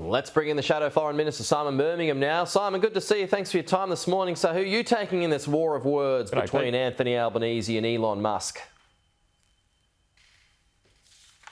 Let's bring in the Shadow Foreign Minister, Simon Birmingham now. Simon, good to see you. Thanks for your time this morning. So who are you taking in this war of words between Anthony Albanese and Elon Musk?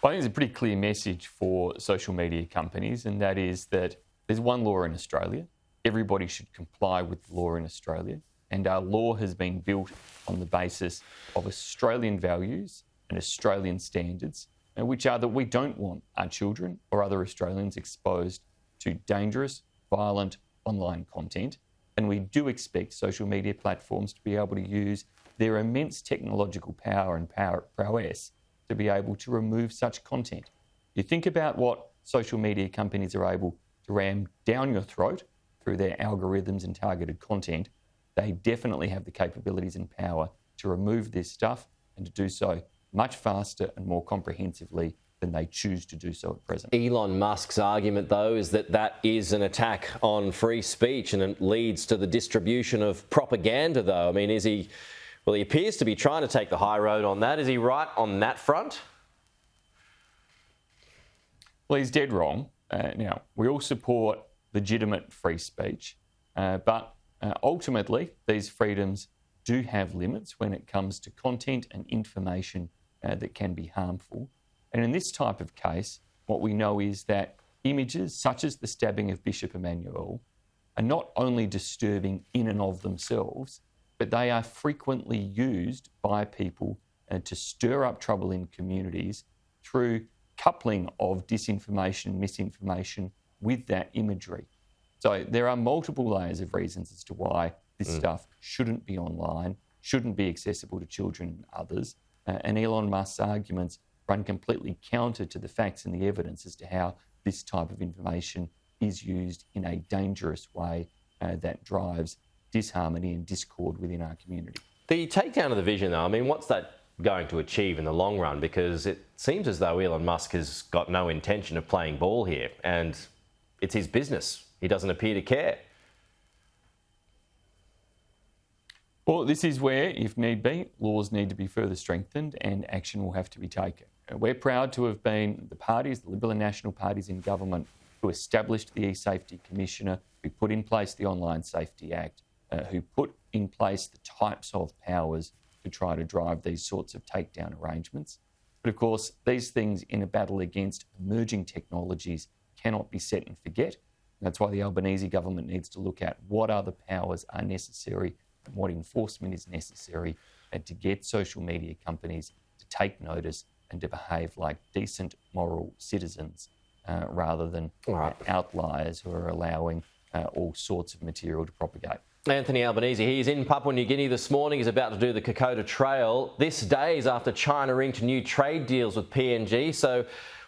I think it's a pretty clear message for social media companies, and that is that there's one law in Australia. Everybody should comply with the law in Australia, and our law has been built on the basis of Australian values and Australian standards, which are that we don't want our children or other Australians exposed to dangerous, violent online content. And we do expect social media platforms to be able to use their immense technological power and prowess to be able to remove such content. You think about what social media companies are able to ram down your throat through their algorithms and targeted content, they definitely have the capabilities and power to remove this stuff and to do so much faster and more comprehensively than they choose to do so at present. Elon Musk's argument, though, is that that is an attack on free speech and it leads to the distribution of propaganda, though. I mean, he appears to be trying to take the high road on that. Is he right on that front? Well, he's dead wrong. Now, we all support legitimate free speech, but ultimately, these freedoms do have limits when it comes to content and information that can be harmful. And in this type of case, what we know is that images such as the stabbing of Bishop Emmanuel are not only disturbing in and of themselves, but they are frequently used by people to stir up trouble in communities through coupling of disinformation and misinformation with that imagery. So there are multiple layers of reasons as to why this stuff shouldn't be online, shouldn't be accessible to children and others. And Elon Musk's arguments run completely counter to the facts and the evidence as to how this type of information is used in a dangerous way that drives disharmony and discord within our community. The takedown of the vision, though, I mean, what's that going to achieve in the long run? Because it seems as though Elon Musk has got no intention of playing ball here, and it's his business. He doesn't appear to care. Well, this is where, if need be, laws need to be further strengthened and action will have to be taken. We're proud to have been the parties, the Liberal and National parties in government, who established the E-Safety Commissioner, who put in place the Online Safety Act, who put in place the types of powers to try to drive these sorts of takedown arrangements. But of course, these things in a battle against emerging technologies cannot be set and forget. That's why the Albanese government needs to look at what other powers are necessary and what enforcement is necessary to get social media companies to take notice and to behave like decent, moral citizens rather than outliers who are allowing all sorts of material to propagate. Anthony Albanese, he's in Papua New Guinea this morning. He's about to do the Kokoda Trail. This day is after China inked new trade deals with PNG. So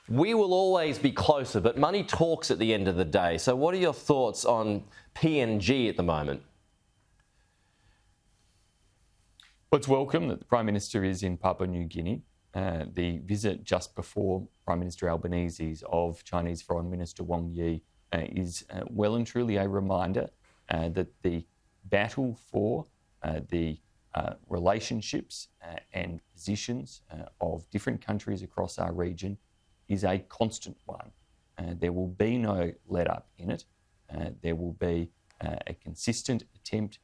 we will always be closer, but money talks at the end of the day. So what are your thoughts on PNG at the moment? Well, it's welcome that the Prime Minister is in Papua New Guinea. The visit just before Prime Minister Albanese's of Chinese Foreign Minister Wang Yi is well and truly a reminder that the battle for the relationships and positions of different countries across our region is a constant one. There will be no let-up in it. There will be a consistent attempt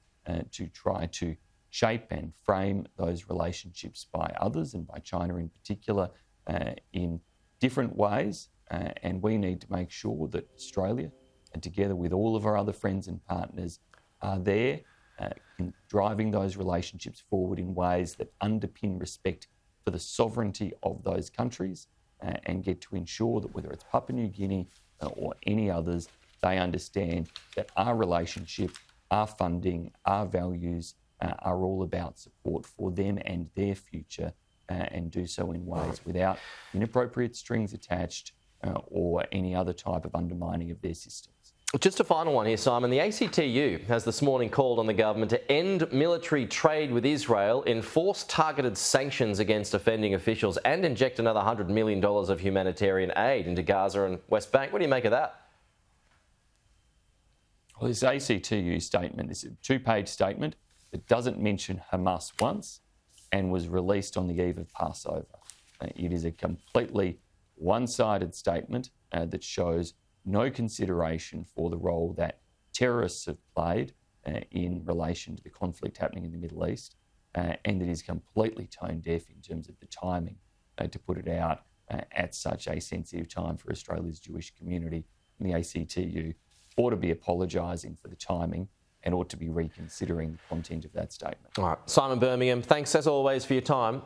to try to shape and frame those relationships by others and by China in particular in different ways. And we need to make sure that Australia, and together with all of our other friends and partners, are there in driving those relationships forward in ways that underpin respect for the sovereignty of those countries and get to ensure that whether it's Papua New Guinea or any others, they understand that our relationship, our funding, our values are all about support for them and their future and do so in ways without inappropriate strings attached or any other type of undermining of their systems. Just a final one here, Simon. The ACTU has this morning called on the government to end military trade with Israel, enforce targeted sanctions against offending officials and inject another $100 million of humanitarian aid into Gaza and West Bank. What do you make of that? Well, this ACTU statement is a two-page statement that doesn't mention Hamas once and was released on the eve of Passover. It is a completely one-sided statement that shows no consideration for the role that terrorists have played in relation to the conflict happening in the Middle East, and it is completely tone deaf in terms of the timing to put it out at such a sensitive time for Australia's Jewish community. And the ACTU ought to be apologising for the timing and ought to be reconsidering the content of that statement. All right, Simon Birmingham, thanks as always for your time.